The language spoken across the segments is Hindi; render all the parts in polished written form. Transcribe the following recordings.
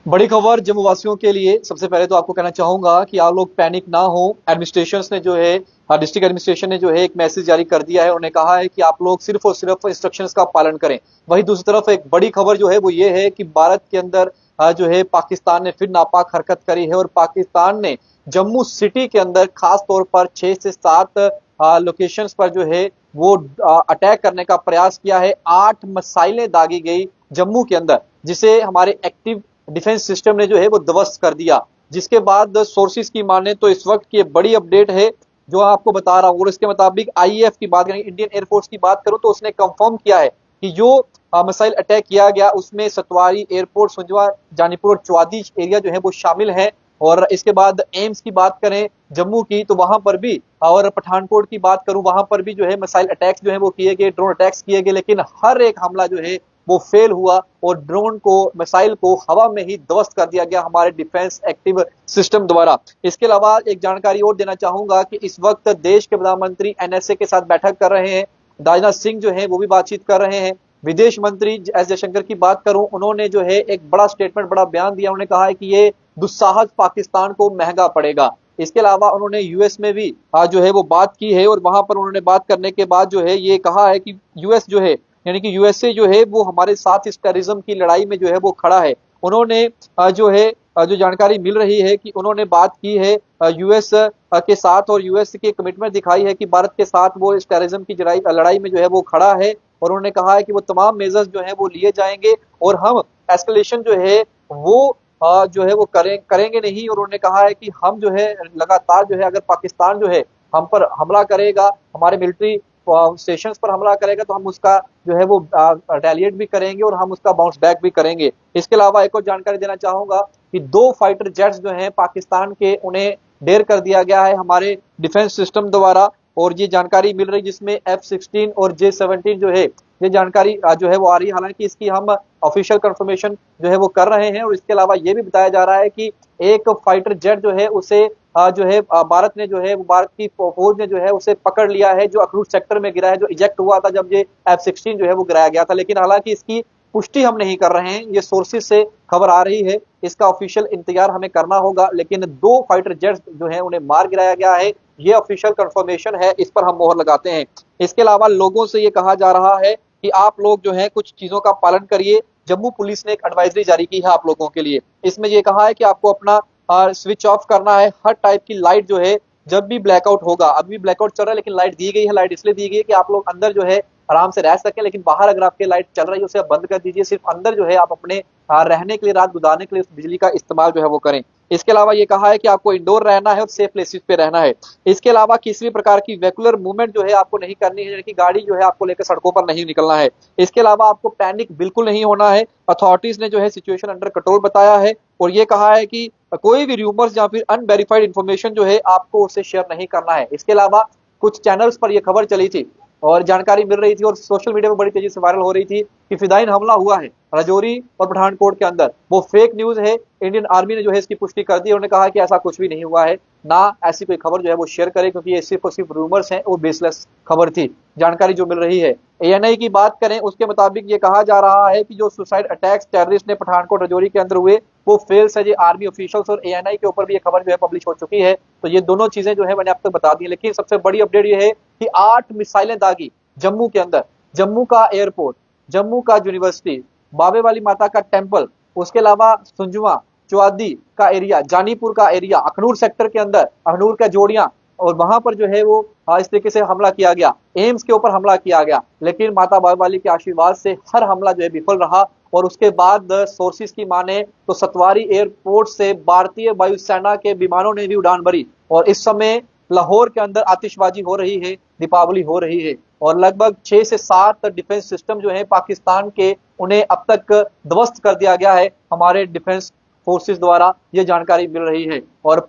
बड़ी खबर जम्मू वासियों के लिए। सबसे पहले तो आपको कहना चाहूंगा कि आप लोग पैनिक ना हो। एडमिनिस्ट्रेशन ने जो है, डिस्ट्रिक्ट एडमिनिस्ट्रेशन ने जो है एक मैसेज जारी कर दिया है। उन्होंने कहा है कि आप लोग सिर्फ और सिर्फ इंस्ट्रक्शंस का पालन करें। वहीं दूसरी तरफ एक बड़ी खबर जो है वो ये है कि भारत के अंदर जो है पाकिस्तान ने फिर नापाक हरकत करी है, और पाकिस्तान ने जम्मू सिटी के अंदर खास तौर पर 6 से 7 लोकेशंस पर जो है वो अटैक करने का प्रयास किया है। 8 मिसाइलें दागी गई जम्मू के अंदर, जिसे हमारे एक्टिव डिफेंस सिस्टम ने जो है वो ध्वस्त कर दिया। जिसके बाद सोर्सेज की माने तो इस वक्त की बड़ी अपडेट है जो आपको बता रहा हूं, और इसके मुताबिक आईएएफ की बात करें, इंडियन एयरफोर्स की बात करूं, तो उसने कंफर्म किया है कि जो मिसाइल अटैक किया गया उसमें सतवारी एयरपोर्ट, सुंजवा, जानीपुर और चौआदी एरिया जो है वो शामिल है। और इसके बाद एम्स की बात करें जम्मू की, तो वहां पर भी, और पठानकोट की बात करूं वहां पर भी जो है मिसाइल अटैक्स जो है वो किए गए, ड्रोन अटैक्स किए गए, लेकिन हर एक हमला जो है वो फेल हुआ और ड्रोन को, मिसाइल को हवा में ही ध्वस्त कर दिया गया हमारे डिफेंस एक्टिव सिस्टम द्वारा। इसके अलावा एक जानकारी और देना चाहूंगा कि इस वक्त देश के प्रधानमंत्री एनएसए के साथ बैठक कर रहे हैं। राजनाथ सिंह जो है वो भी बातचीत कर रहे हैं। विदेश मंत्री एस जयशंकर की बात करूं, उन्होंने जो है एक बड़ा स्टेटमेंट, बड़ा बयान दिया। उन्होंने कहा है कि ये दुस्साहस पाकिस्तान को महंगा पड़ेगा। इसके अलावा उन्होंने यूएस में भी जो है वो बात की है, और वहां पर उन्होंने बात करने के बाद जो है ये कहा है कि यूएस जो है, यानी कि यूएसए जो है वो हमारे साथ इस टेररिज्म की लड़ाई में जो है वो खड़ा है। उन्होंने जो है जो जानकारी मिल रही है कि उन्होंने बात की है यूएस के साथ, और यूएस की कमिटमेंट दिखाई है कि भारत के साथ वो इस टेररिज्म की लड़ाई में जो है वो खड़ा है। और उन्होंने कहा है कि वो तमाम मेजर्स जो है वो लिए जाएंगे, और हम एस्केलेशन जो है वो जो है वो करेंगे नहीं। और उन्होंने कहा है कि हम जो है लगातार जो है, अगर पाकिस्तान जो है हम पर हमला करेगा, हमारे मिलिट्री स्टेशन पर हमला करेगा, तो हम उसका जो है वो रिटेलिएट भी करेंगे और हम उसका बाउंस बैक भी करेंगे। इसके अलावा एक और जानकारी देना चाहूंगा कि 2 फाइटर जेट्स जो हैं पाकिस्तान के, उन्हें ढेर कर दिया गया है हमारे डिफेंस सिस्टम द्वारा। और ये जानकारी मिल रही जिसमें F-16 और J-17 जो है, ये जानकारी जो है वो आ रही है। हालांकि इसकी हम ऑफिशियल कंफर्मेशन जो है वो कर रहे हैं। और इसके अलावा ये भी बताया जा रहा है कि एक फाइटर जेट जो है उसे जो है भारत ने जो है, भारत की फौज ने जो है उसे पकड़ लिया है, जो अखनूर सेक्टर में गिरा है, जो इजेक्ट हुआ था जब ये F-16 जो है वो गिराया गया था। लेकिन हालांकि इसकी पुष्टि हम नहीं कर रहे हैं, ये सोर्सेज से खबर आ रही है, इसका ऑफिशियल इंतजार हमें करना होगा। लेकिन 2 फाइटर जेट्स जो है उन्हें मार गिराया गया है, ये ऑफिशियल कंफर्मेशन है, इस पर हम मोहर लगाते हैं। इसके अलावा लोगों से ये कहा जा रहा है कि आप लोग जो है कुछ चीजों का पालन करिए। जम्मू पुलिस ने एक एडवाइजरी जारी की है आप लोगों के लिए। इसमें ये कहा है कि आपको अपना स्विच ऑफ करना है। हर टाइप की लाइट जो है, जब भी ब्लैकआउट होगा, अभी ब्लैकआउट चल रहा है लेकिन लाइट दी गई है, लाइट इसलिए दी गई है कि आप लोग अंदर जो है आराम से रह सकें, लेकिन बाहर अगर आपके लाइट चल रही है उसे आप बंद कर दीजिए। सिर्फ अंदर जो है आप अपने रहने के लिए, रात गुजारने के लिए उस बिजली का इस्तेमाल जो है वो करें। इसके अलावा ये कहा है कि आपको इंडोर रहना है और सेफ प्लेसेस पे रहना है। इसके अलावा किसी भी प्रकार की वेहिकुलर मूवमेंट जो है आपको नहीं करनी है, यानी कि गाड़ी जो है आपको लेकर सड़कों पर नहीं निकलना है। इसके अलावा आपको पैनिक बिल्कुल नहीं होना है। अथॉरिटीज ने जो है सिचुएशन अंडर कंट्रोल बताया है, और ये कहा है कि कोई भी रूमर्स या फिर अनवेरिफाइड इंफॉर्मेशन जो है आपको उसे शेयर नहीं करना है। इसके अलावा कुछ चैनल्स पर यह खबर चली थी और जानकारी मिल रही थी और सोशल मीडिया में बड़ी तेजी से वायरल हो रही थी कि फिदायीन हमला हुआ है राजौरी और पठानकोट के अंदर। वो फेक न्यूज है। इंडियन आर्मी ने जो है इसकी पुष्टि कर दी। उन्होंने कहा कि ऐसा कुछ भी नहीं हुआ है, ना ऐसी कोई खबर जो है वो शेयर करे, क्योंकि ये सिर्फ और सिर्फ रूमर्स हैं, वो बेसलेस खबर थी। जानकारी जो मिल रही है, एएनआई की बात करें, उसके मुताबिक ये कहा जा रहा है कि जो सुसाइड अटैक्स टेररिस्ट ने पठानकोट राजौरी के अंदर हुए वो फेल्स है। आर्मी ऑफिशियल्स और एएनआई के ऊपर भी ये खबर जो है पब्लिश हो चुकी है। तो ये दोनों चीजें जो है मैंने आप तक बता दी। लेकिन सबसे बड़ी अपडेट ये है कि 8 मिसाइलें दागी जम्मू के अंदर। जम्मू का एयरपोर्ट, जम्मू का यूनिवर्सिटी, बाबे वाली माता का टेम्पल, उसके अलावा सुंजवा, चौआदी का एरिया, जानीपुर का एरिया, अखनूर सेक्टर के अंदर अखनूर का जोड़ियां, और वहां पर जो है वो इस तरीके से हमला किया गया। एम्स के ऊपर हमला किया गया, लेकिन माता बाबे वाली के आशीर्वाद से हर हमला जो है विफल रहा। और उसके बाद सोर्सेज की माने तो सतवारी एयरपोर्ट से भारतीय वायुसेना के विमानों ने भी उड़ान भरी, और इस समय लाहौर के अंदर आतिशबाजी हो रही है, दीपावली हो रही है। और लगभग 6 से 7 डिफेंस सिस्टम जो है पाकिस्तान के, उन्हें अब तक ध्वस्त कर दिया गया है हमारे डिफेंस फोर्सेस द्वारा, ये जानकारी मिल रही है। और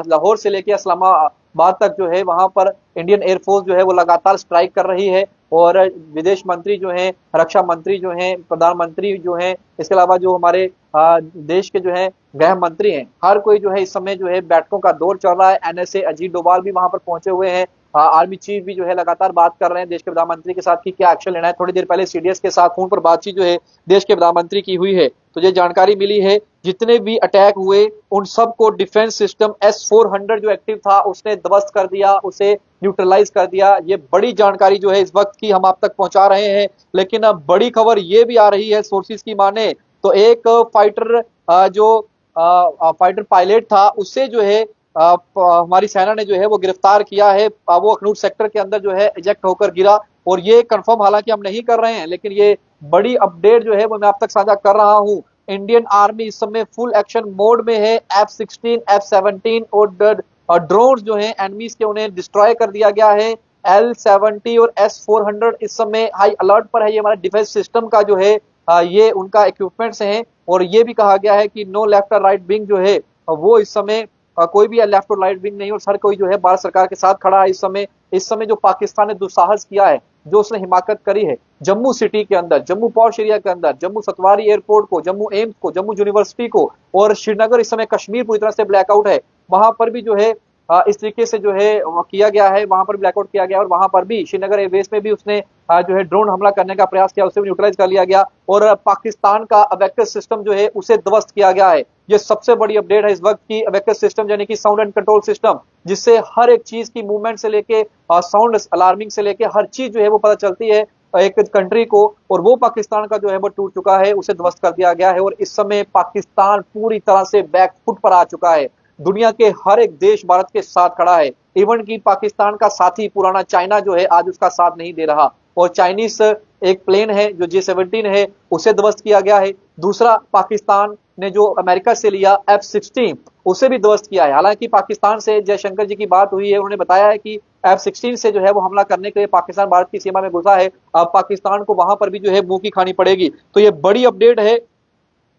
लाहौर से लेकर इस्लामाबाद तक जो है वहां पर इंडियन एयरफोर्स जो है वो लगातार स्ट्राइक कर रही है। और विदेश मंत्री जो हैं, रक्षा मंत्री जो हैं, प्रधानमंत्री जो हैं, इसके अलावा जो हमारे देश के जो है गृह मंत्री हैं, हर कोई जो है इस समय जो है बैठकों का दौर चल रहा है। एनएसए अजीत डोभाल भी वहां पर पहुंचे हुए हैं। आर्मी चीफ भी जो है लगातार बात कर रहे हैं देश के प्रधानमंत्री के साथ कि क्या एक्शन लेना है। थोड़ी देर पहले सीडीएस के साथ फोन पर बातचीत जो है देश के प्रधानमंत्री की हुई है, तो ये जानकारी मिली है जितने भी अटैक हुए उन सबको डिफेंस सिस्टम S-400 जो एक्टिव था उसने ध्वस्त कर दिया, उसे न्यूट्रलाइज कर दिया। ये बड़ी जानकारी जो है इस वक्त की हम आप तक पहुंचा रहे हैं। लेकिन अब बड़ी खबर ये भी आ रही है, सोर्सेज की माने तो एक फाइटर जो फाइटर पायलट था उससे जो है हमारी सेना ने जो है वो गिरफ्तार किया है। वो अखनूर सेक्टर के अंदर जो है इजेक्ट होकर गिरा, और ये कंफर्म हालांकि हम नहीं कर रहे हैं, लेकिन ये बड़ी अपडेट जो है वो मैं आप तक साझा कर रहा हूं। इंडियन आर्मी इस समय फुल एक्शन मोड में है। F-16, F-17 और ड्रोन जो है एनिमीज के उन्हें डिस्ट्रॉय कर दिया गया है। L-70 और S-400 इस समय हाई अलर्ट पर है। ये हमारे डिफेंस सिस्टम का जो है ये उनका इक्विपमेंट्स हैं, और ये भी कहा गया है कि नो लेफ्ट और राइट विंग जो है वो इस समय कोई भी लेफ्ट और राइट विंग नहीं, और हर कोई जो है भारत सरकार के साथ खड़ा है। इस समय जो पाकिस्तान ने दुस्साहस किया है, जो उसने हिमाकत करी है जम्मू सिटी के अंदर, जम्मू पॉश एरिया के अंदर, जम्मू सतवारी एयरपोर्ट को, जम्मू एम्स को, जम्मू यूनिवर्सिटी को, और श्रीनगर इस समय कश्मीर पूरी तरह से ब्लैकआउट है। वहां पर भी जो है इस तरीके से जो है किया गया है, वहां पर ब्लैकआउट किया गया, और वहां पर भी श्रीनगर एयरबेस में भी उसने जो है ड्रोन हमला करने का प्रयास किया, उसे भी न्यूट्रलाइज कर लिया गया, और पाकिस्तान का अबैकस सिस्टम जो है उसे ध्वस्त किया गया है। ये सबसे बड़ी अपडेट है इस वक्त की। अबैकस सिस्टम यानी कि साउंड एंड कंट्रोल सिस्टम, जिससे हर एक चीज की मूवमेंट से लेके साउंड अलार्मिंग से लेके हर चीज जो है वो पता चलती है एक कंट्री को, और वो पाकिस्तान का जो है वो टूट चुका है, उसे ध्वस्त कर दिया गया है। और इस समय पाकिस्तान पूरी तरह से बैकफुट पर आ चुका है। दुनिया के हर एक देश भारत के साथ खड़ा है। इवन की पाकिस्तान का साथी पुराना चाइना जो है आज उसका साथ नहीं दे रहा, और चाइनीज एक प्लेन है जो J-17 है उसे ध्वस्त किया गया है। दूसरा पाकिस्तान ने जो अमेरिका से लिया F-16 उसे भी ध्वस्त किया है। हालांकि पाकिस्तान से जयशंकर जी की बात हुई है, उन्होंने बताया है कि F-16 से जो है वो हमला करने के लिए पाकिस्तान भारत की सीमा में घुसा है। अब पाकिस्तान को वहां पर भी जो है मुंह की खानी पड़ेगी। तो ये बड़ी अपडेट है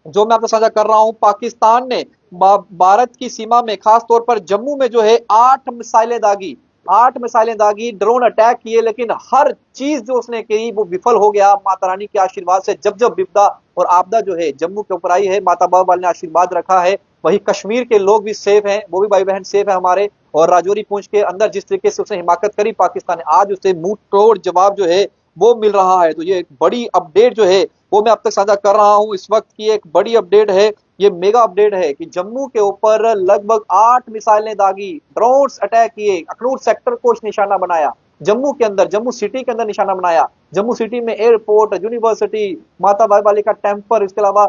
जो मैं आपसे साझा कर रहा हूं। पाकिस्तान ने भारत की सीमा में खास तौर पर जम्मू में जो है 8 मिसाइलें दागी, ड्रोन अटैक किए, लेकिन हर चीज जो उसने की वो विफल हो गया माता रानी के आशीर्वाद से। जब जब विपदा और आपदा जो है जम्मू के ऊपर आई है, माता बाबा ने आशीर्वाद रखा है। वही कश्मीर के लोग भी सेफ हैं, वो भी भाई बहन सेफ है हमारे। और राजौरी पूंछ के अंदर जिस तरीके से उसने हिमाकत करी पाकिस्तान ने, आज उसे मुंह तोड़ जवाब जो है वो मिल रहा है। तो ये एक बड़ी अपडेट जो है वो मैं अब तक साझा कर रहा हूं। इस वक्त की एक बड़ी अपडेट है, ये मेगा अपडेट है कि जम्मू के ऊपर लगभग 8 मिसाइलें दागी, ड्रोन्स अटैक किए, अखनूर सेक्टर को निशाना बनाया, जम्मू के अंदर, जम्मू सिटी के अंदर निशाना बनाया। जम्मू सिटी में एयरपोर्ट, यूनिवर्सिटी, माता बाली का टेम्पल, इसके अलावा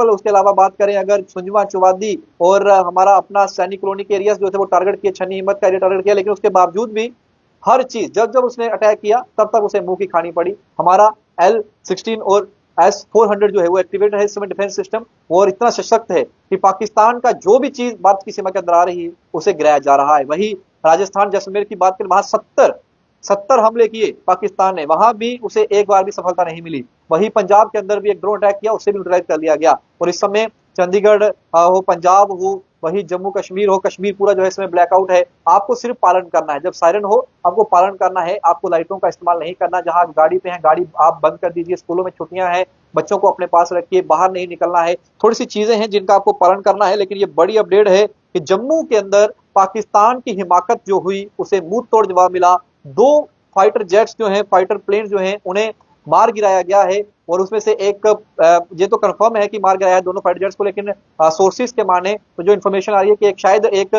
उसके अलावा बात करें अगर सुंजवा चौवादी और हमारा अपना सैनिक कॉलोनी के एरिया जो थे वो टारगेट किए, छन्नी हिम्मत का एरिया टारगेट किया, लेकिन उसके बावजूद भी हर चीज जब जब उसने अटैक किया तब तक उसे मुंह की खानी पड़ी। हमारा L-16 और S-400 जो है वो एक्टिवेट है इस समय डिफेंस सिस्टम, और इतना सशक्त है कि पाकिस्तान का जो भी चीज भारत की सीमा के अंदर आ रही है उसे गिराया जा रहा है। वही राजस्थान जैसलमेर की बात करें, वहां 70 हमले किए पाकिस्तान ने, वहां भी उसे एक बार भी सफलता नहीं मिली। वही पंजाब के अंदर भी एक ड्रोन अटैक किया, उससे भी न्यूट्रलाइज कर लिया गया। और इस समय चंडीगढ़ हो, पंजाब हो, वही जम्मू कश्मीर हो, कश्मीर पूरा जो है इसमें ब्लैकआउट है। आपको सिर्फ पालन करना है, जब सायरन हो आपको पालन करना है, आपको लाइटों का इस्तेमाल नहीं करना। जहां आप गाड़ी पे हैं गाड़ी आप बंद कर दीजिए, स्कूलों में छुट्टियां हैं, बच्चों को अपने पास रखिए, बाहर नहीं निकलना है। थोड़ी सी चीजें हैं जिनका आपको पालन करना है, लेकिन ये बड़ी अपडेट है कि जम्मू के अंदर पाकिस्तान की हिमाकत जो हुई उसे मुंह तोड़ जवाब मिला। 2 फाइटर जेट्स जो हैं, फाइटर प्लेन जो हैं, उन्हें मार गिराया गया है, और उसमें से एक ये तो कंफर्म है कि मार गिराया है दोनों फाइटर जेट्स को, लेकिन सोर्सेज के माने तो जो इन्फॉर्मेशन आ रही है कि एक शायद एक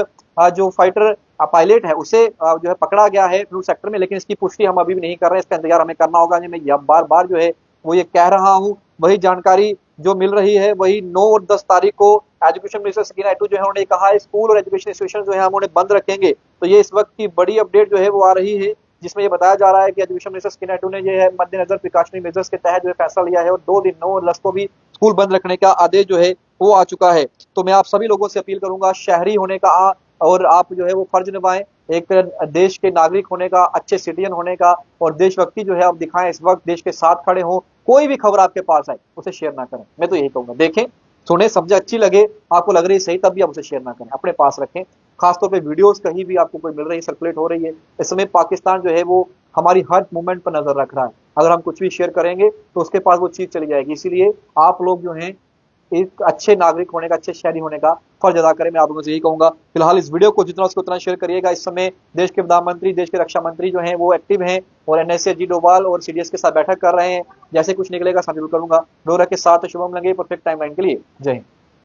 जो फाइटर पायलट है उसे जो है पकड़ा गया है ब्लू सेक्टर में, लेकिन इसकी पुष्टि हम अभी भी नहीं कर रहे हैं, इसका इंतजार हमें करना होगा। मैं बार बार जो है वो ये कह रहा हूँ। वही जानकारी जो मिल रही है वही 9 और 10 तारीख को एजुकेशन मिनिस्टर सकीना आयटू जो है उन्होंने कहा है स्कूल और एजुकेशन इंस्टीट्यूशन जो है हम उन्हें बंद रखेंगे। तो ये इस वक्त की बड़ी अपडेट जो है वो आ रही है, जिसमें ये बताया जा रहा है कि एजुकेशन मिनिस्टर सकीना आयटू ने जो है मद्देनजर प्रिकॉशनरी मेजर्स के तहत जो है फैसला लिया है, और 2 दिन 9 और 10 को भी स्कूल बंद रखने का आदेश जो है वो आ चुका है। तो मैं आप सभी लोगों से अपील करूंगा, शहरी होने का और आप जो है वो फर्ज निभाएं, एक देश के नागरिक होने का, अच्छे सिटीजन होने का, और देशभक्ति जो है आप दिखाएं। इस वक्त देश के साथ खड़े हो। कोई भी खबर आपके पास आए उसे शेयर ना करें, मैं तो यही कहूंगा। देखें, सुने, समझे, अच्छी लगे, आपको लग रही है सही, तब भी आप उसे शेयर ना करें, अपने पास रखें। खासतौर पे वीडियोस कहीं भी आपको कोई मिल रही है, सर्कुलेट हो रही है, इस समय पाकिस्तान जो है वो हमारी हर मूवमेंट पर नजर रख रहा है। अगर हम कुछ भी शेयर करेंगे तो उसके पास वो चीज चली जाएगी। इसीलिए आप लोग जो हैं एक अच्छे नागरिक होने का, अच्छे शहरी होने का फर्ज अदा करें, मैं आप लोगों से यही कहूंगा। फिलहाल इस वीडियो को जितना उसको उतना शेयर करिएगा। इस समय देश के प्रधानमंत्री, देश के रक्षा मंत्री जो हैं वो एक्टिव हैं और एनएसए अजीत डोभाल और सीडीएस के साथ बैठक कर रहे हैं। जैसे कुछ निकलेगा साथ जरूर करूंगा। डोरा के साथ शुभम लगे परफेक्ट टाइमलाइन के लिए। जय हिंद।